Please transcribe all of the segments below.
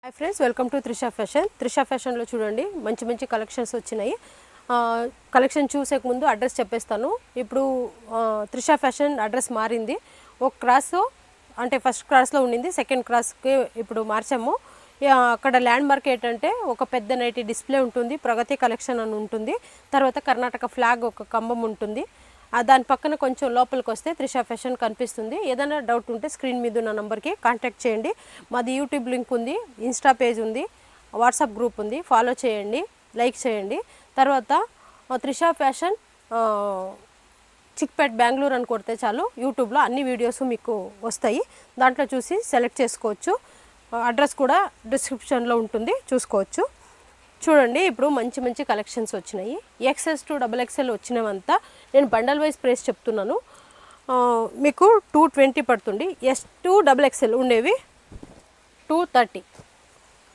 Hi friends, welcome to Trisha fashion. Trisha ఫ్యాషన్లో చూడండి మంచి మంచి కలెక్షన్స్ వచ్చినాయి. కలెక్షన్ చూసేక ముందు అడ్రస్ చెప్పేస్తాను. ఇప్పుడు త్రిషా ఫ్యాషన్ అడ్రస్ మారింది. ఒక క్రాస్ అంటే ఫస్ట్ క్రాస్లో ఉండింది, సెకండ్ క్రాస్కి ఇప్పుడు మార్చాము. అక్కడ ల్యాండ్ మార్క్ ఏంటంటే ఒక పెద్ద నైటీ డిస్ప్లే ఉంటుంది, ప్రగతి కలెక్షన్ అని ఉంటుంది, తర్వాత కర్ణాటక ఫ్లాగ్ ఒక కంబం ఉంటుంది. దాని పక్కన కొంచెం లోపలికి వస్తే త్రిషా ఫ్యాషన్ కనిపిస్తుంది. ఏదైనా డౌట్ ఉంటే స్క్రీన్ మీద ఉన్న నెంబర్కి కాంటాక్ట్ చేయండి. మాది యూట్యూబ్ లింక్ ఉంది, ఇన్స్టా పేజ్ ఉంది, వాట్సాప్ గ్రూప్ ఉంది, ఫాలో చేయండి, లైక్ చేయండి. తర్వాత త్రిషా ఫ్యాషన్ చిక్పేట్ బెంగళూరు అని కొడితే చాలు, యూట్యూబ్లో అన్ని వీడియోస్ మీకు వస్తాయి, దాంట్లో చూసి సెలెక్ట్ చేసుకోవచ్చు. అడ్రస్ కూడా డిస్క్రిప్షన్లో ఉంటుంది, చూసుకోవచ్చు. చూడండి, ఇప్పుడు మంచి మంచి కలెక్షన్స్ వచ్చినాయి. XS to XXL వచ్చినవంతా నేను బండల్ వైజ్ ప్రైస్ చెప్తున్నాను. మీకు 220 పడుతుంది. S to XXL ఉండేవి 230,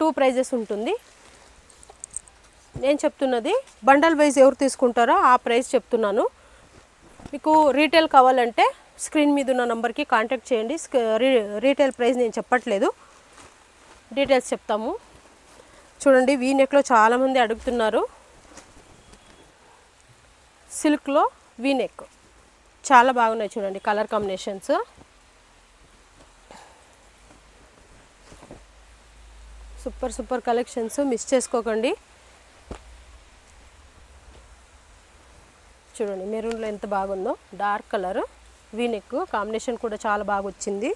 2 ప్రైజెస్ ఉంటుంది. నేను చెప్తున్నది బండల్ వైజ్ ఎవరు తీసుకుంటారో ఆ ప్రైస్ చెప్తున్నాను. మీకు రీటైల్ కావాలంటే స్క్రీన్ మీద ఉన్న నెంబర్కి కాంటాక్ట్ చేయండి. రీటైల్ ప్రైస్ నేను చెప్పట్లేదు, డీటెయిల్స్ చెప్తాము. చూడండి, వీ నెక్లో చాలామంది అడుగుతున్నారు. సిల్క్లో వీ నెక్ చాలా బాగున్నాయి. చూడండి colour combinations. Super super collections, miss చేసుకోకండి. చూడండి మెరూన్లో ఎంత బాగుందో, dark colour V neck combination కూడా చాలా బాగా వచ్చింది.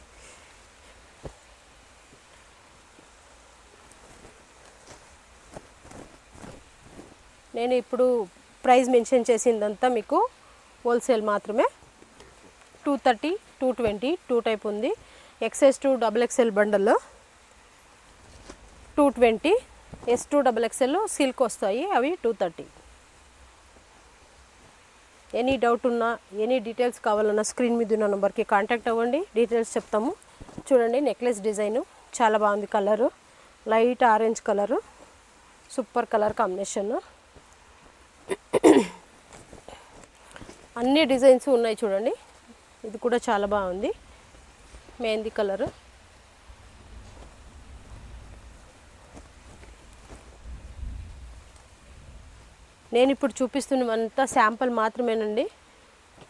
నేను ఇప్పుడు ప్రైస్ మెన్షన్ చేసిందంతా మీకు హోల్సేల్ మాత్రమే. 230, 220 2 టైప్ ఉంది. XS to XXL bundle 220, S to XXL silk వస్తాయి, అవి 230. ఎనీ డౌట్ ఉన్నా, ఎనీ డీటెయిల్స్ కావాలన్నా స్క్రీన్ మీద ఉన్న నెంబర్కి కాంటాక్ట్ అవ్వండి, డీటెయిల్స్ చెప్తాము. చూడండి నెక్లెస్ డిజైను చాలా బాగుంది. Colour light orange colour, super colour combination. అన్ని డిజైన్స్ ఉన్నాయి. చూడండి, ఇది కూడా చాలా బాగుంది, మెహందీ కలరు. నేను ఇప్పుడు చూపిస్తున్నవంతా శాంపుల్ మాత్రమేనండి,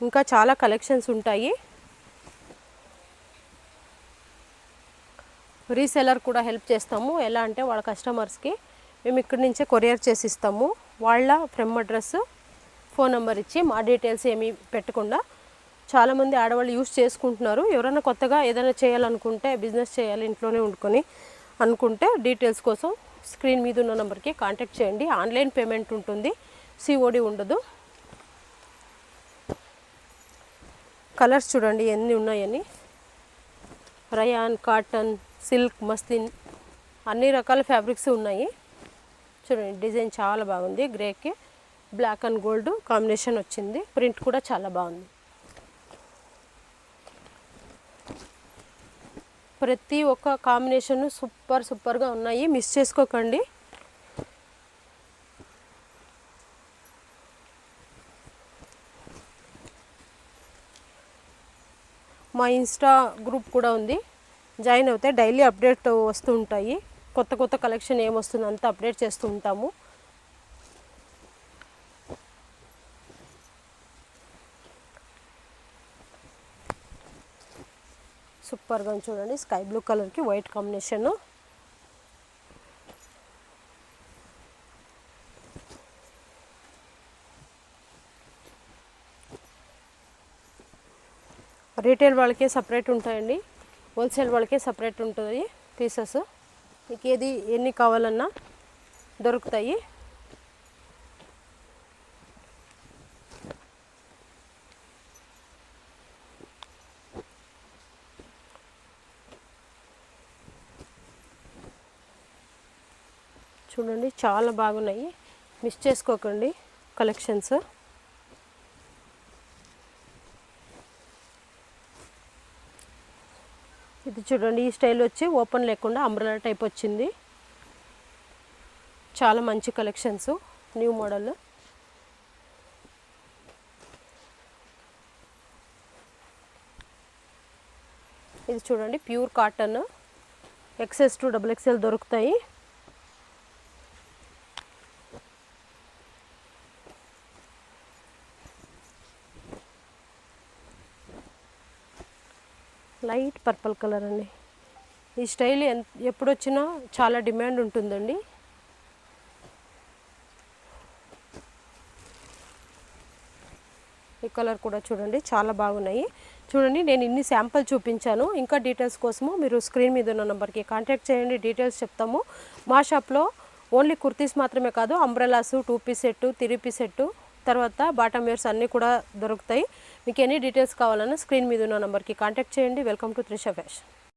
ఇంకా చాలా కలెక్షన్స్ ఉంటాయి. రీసెలర్ కూడా హెల్ప్ చేస్తాము. ఎలా అంటే వాళ్ళ కస్టమర్స్కి మేము ఇక్కడి నుంచే కొరియర్ చేసి ఇస్తాము. వాళ్ళ ఫ్రమ్ అడ్రస్, ఫోన్ నెంబర్ ఇచ్చి మా డీటెయిల్స్ ఏమీ పెట్టకుండా. చాలామంది ఆడవాళ్ళు యూస్ చేసుకుంటున్నారు. ఎవరైనా కొత్తగా ఏదైనా చేయాలనుకుంటే, బిజినెస్ చేయాలి ఇంట్లోనే వండుకొని అనుకుంటే డీటెయిల్స్ కోసం స్క్రీన్ మీద ఉన్న నెంబర్కి కాంటాక్ట్ చేయండి. ఆన్లైన్ పేమెంట్ ఉంటుంది, COD ఉండదు. కలర్స్ చూడండి ఎన్ని ఉన్నాయని. రయాన్, కాటన్, సిల్క్, మస్లిన్ అన్ని రకాల ఫ్యాబ్రిక్స్ ఉన్నాయి. చూడండి డిజైన్ చాలా బాగుంది. గ్రేకి బ్లాక్ అండ్ గోల్డ్ కాంబినేషన్ వచ్చింది. ప్రింట్ కూడా చాలా బాగుంది. ప్రతి ఒక్క కాంబినేషన్ సూపర్గా ఉన్నాయి, మిస్ చేసుకోకండి. మా ఇన్స్టా గ్రూప్ కూడా ఉంది, జాయిన్ అవుతే డైలీ అప్డేట్ వస్తూ ఉంటాయి. కొత్త కొత్త కలెక్షన్ ఏమొస్తుందో అంతా అప్డేట్ చేస్తూ ఉంటాము. సూపర్గా చూడండి, స్కై బ్లూ కలర్కి వైట్ కాంబినేషను. రీటైల్ వాళ్ళకే సపరేట్ ఉంటాయండి, హోల్సేల్ వాళ్ళకే సపరేట్ ఉంటుంది పీసెస్. మీకు ఏది ఎన్ని కావాలన్నా దొరుకుతాయి. చూడండి చాలా బాగున్నాయి, మిస్ చేసుకోకండి కలెక్షన్స్. ఇది చూడండి, ఈ స్టైల్ వచ్చి ఓపెన్ లేకుండా అంబ్రెలా టైప్ వచ్చింది. చాలా మంచి కలెక్షన్స్, న్యూ మోడల్. ఇది చూడండి pure cotton, XS to XXL దొరుకుతాయి. లైట్ పర్పుల్ కలర్ అండి. ఈ స్టైల్ ఎప్పుడు వచ్చినా చాలా డిమాండ్ ఉంటుందండి. ఈ కలర్ కూడా చూడండి చాలా బాగున్నాయి. చూడండి నేను ఇన్ని శాంపుల్ చూపించాను. ఇంకా డీటెయిల్స్ కోసము మీరు స్క్రీన్ మీద ఉన్న నెంబర్కి కాంటాక్ట్ చేయండి, డీటెయిల్స్ చెప్తాము. మా షాప్లో ఓన్లీ కుర్తీస్ మాత్రమే కాదు, umbrellas, 2 piece set, 3 piece set, తర్వాత బాటమ్ వేర్స్ అన్నీ కూడా దొరుకుతాయి. మీకు ఎన్ని డీటెయిల్స్ కావాలన్నా స్క్రీన్ మీద ఉన్న నెంబర్కి కాంటాక్ట్ చేయండి. Welcome to Trisha fashion.